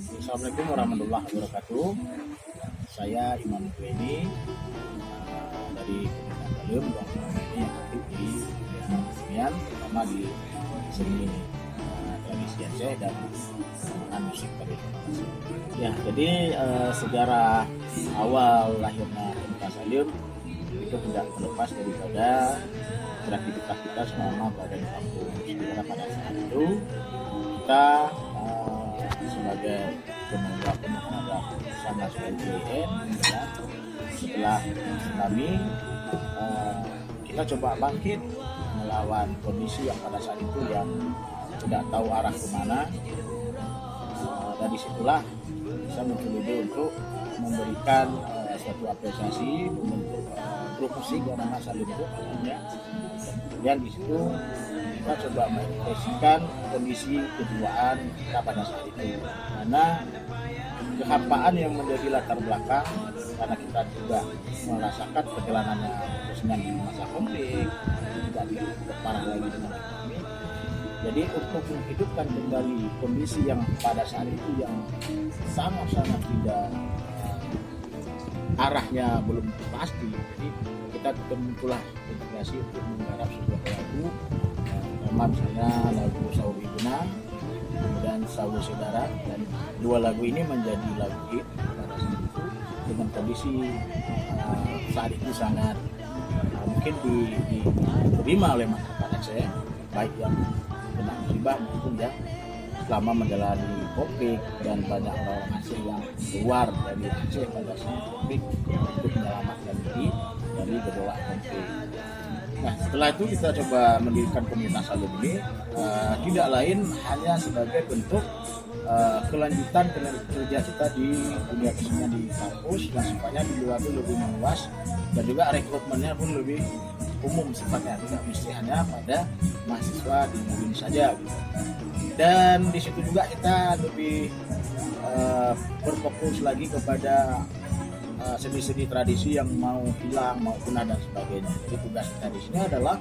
Assalamualaikum warahmatullahi wabarakatuh. Saya Imam Kueni dari Kementerian Dalam Bangsa ini yang aktif di kesenian, terutama di seni tradisi Aceh dan musik tradisional. Ya, jadi sejarah awal lahirnya Komunitas Alium itu tidak terlepas daripada beraktivitas kita selama berada di kampung. Sebenarnya pada saat itu kita sebagai penegak terhadap sama SLBN ya, setelah tsunami kita coba bangkit melawan kondisi yang pada saat itu yang tidak tahu arah kemana. Dari situlah bisa muncul ide untuk memberikan suatu apresiasi membentuk grup musik yang nama Salim Group ya. Kemudian di situ kita coba mengekspresikan kondisi kejiwaan kita pada saat itu, karena kehampaan yang menjadi latar belakang karena kita juga merasakan perjalanannya kesenian di masa konflik juga parah lagi dengan ekonomi. Jadi untuk menghidupkan kembali kondisi yang pada saat itu yang sangat-sangat tidak arahnya belum pasti, jadi kita bermunculah integrasi untuk menggarap sebuah lagu, nama misalnya lagu Sauri Guna, kemudian Sawu Saudara, dan dua lagu ini menjadi lagu hit pada saat itu dengan kondisi saat itu sangat mungkin diterima oleh masyarakat Aceh, baik yang kena musibah maupun yang selama menjalani konflik, dan banyak orang Aceh yang keluar dari Aceh pada saat konflik untuk menyelamatkan diri dari gejolak konflik. Nah, setelah itu kita coba mendirikan komunitas Alium ini tidak lain hanya sebagai bentuk kelanjutan kerja kita di dunia kesenian di kampus, dan sifatnya di luar itu lebih meluas, dan juga rekrutmennya pun lebih umum sifatnya, tidak mesti hanya pada mahasiswa di UIN saja gitu. Dan di situ juga kita lebih berfokus lagi kepada seni-seni tradisi yang mau hilang, mau punah dan sebagainya. Jadi tugas kita di sini adalah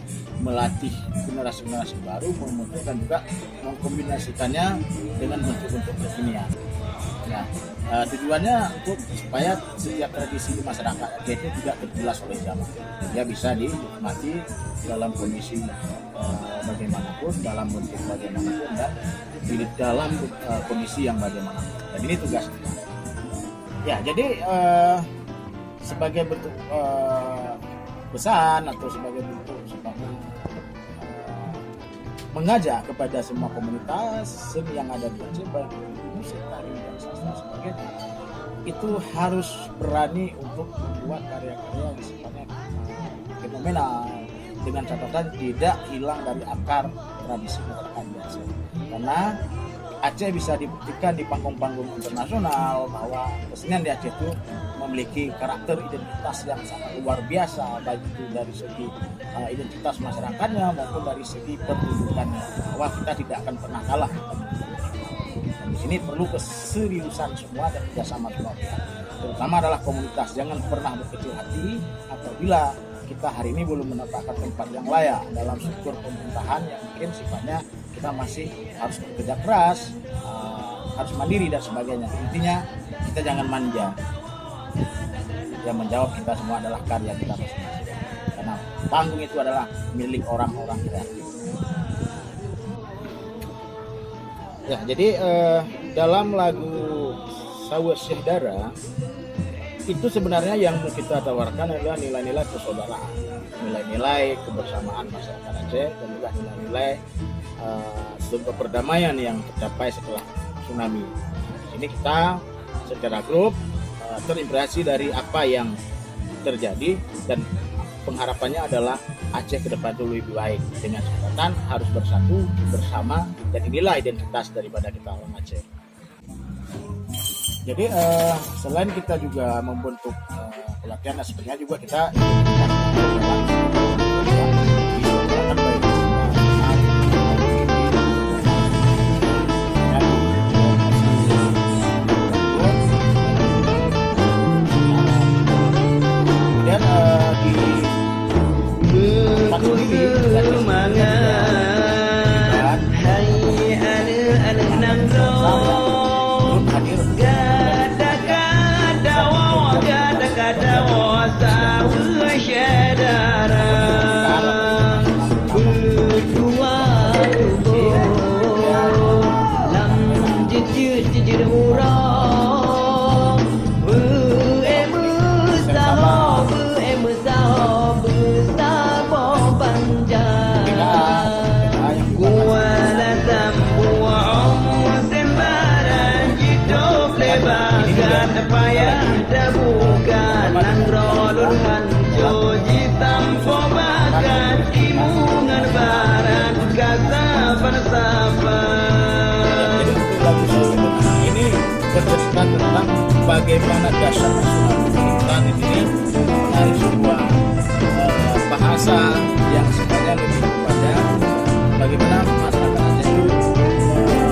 melatih generasi-generasi baru, membentuk dan juga mengkombinasikannya dengan bentuk-bentuk kesenian. Nah, tujuannya untuk supaya setiap tradisi di masyarakat itu tidak tergilas oleh zaman. Dia bisa dinikmati dalam kondisi bagaimanapun, dalam bentuk bagaimanapun, dan di dalam kondisi yang bagaimanapun. Dan ini tugas kita. Ya, jadi sebagai bentuk pesan atau sebagai bentuk sebagai mengajak kepada semua komunitas seni yang ada di Aceh, baik musik, tari, dan sastra sebagainya, itu harus berani untuk membuat karya-karya yang sifatnya fenomenal, dengan catatan tidak hilang dari akar tradisi masyarakat di Aceh. Karena Aceh bisa dibuktikan di panggung-panggung internasional bahwa kesenian di Aceh itu memiliki karakter identitas yang sangat luar biasa, baik itu dari segi identitas masyarakatnya maupun dari segi pertunjukannya, bahwa kita tidak akan pernah kalah. Dan di sini perlu keseriusan semua dan kerjasama semua pihak, terutama adalah komunitas. Jangan pernah berkecil hati apabila kita hari ini belum menetapkan tempat yang layak dalam struktur pemerintahan yang mungkin sifatnya kita masih harus bekerja keras, harus mandiri dan sebagainya. Intinya kita jangan manja. Yang menjawab kita semua adalah karya kita masing-masing. Karena panggung itu adalah milik orang-orang kreatif. Ya, jadi dalam lagu Sawu Saudara itu sebenarnya yang kita tawarkan adalah nilai-nilai persaudaraan, nilai-nilai kebersamaan masyarakat Aceh, dan juga nilai-nilai sebuah perdamaian yang tercapai setelah tsunami. Ini kita secara grup terinspirasi dari apa yang terjadi, dan pengharapannya adalah Aceh ke depan itu lebih baik, dengan catatan harus bersatu bersama, dan inilah identitas daripada kita orang Aceh. Jadi selain kita juga membentuk pelatihan, sebenarnya juga kita hadir jijir murah bersama panjang kuala tambuang sembarang hidup lebakan payah bukan nangrolun hancur hitam pobakan timungan barat kata falsafah. Ini bercerita tentang bagaimana dasar nasional pemerintahan ini dari sebuah bahasa yang sebenarnya lebih kepada bagaimana masyarakat Aceh itu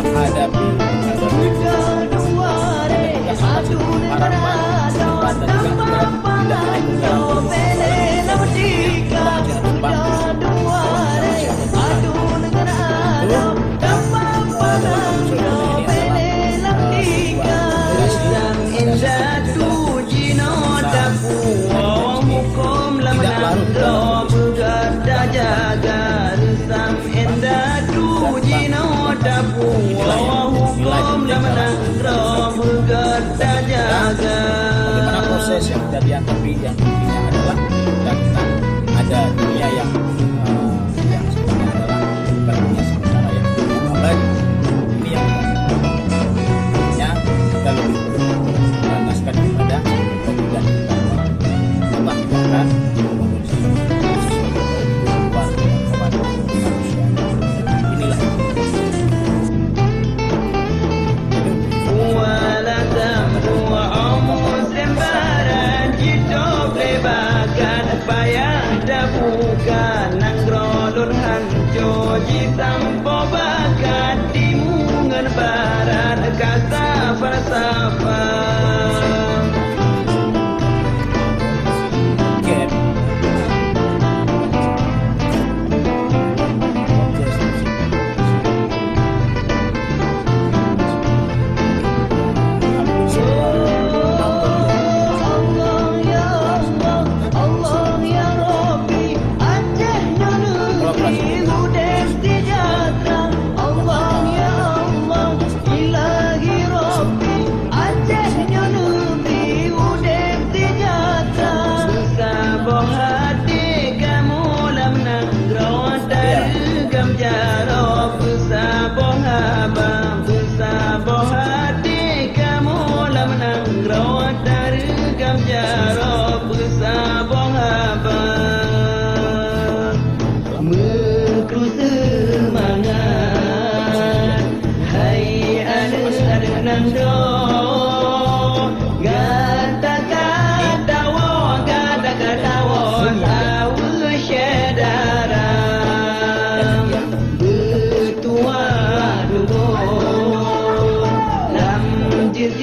menghadapi harapan dan juga bagaimana proses yang kejadian, tapi yang intinya adalah kita ada dunia yang sebenarnya adalah bukan dunia sementara yang abadi. Ini yang kita lebih berlandaskan kepada dan kita Allah akan menguji kepada manusia. Inilah bukan nangrolun hancur hitam pobakan timungan barat kata falsafah. Betua dulu lam jir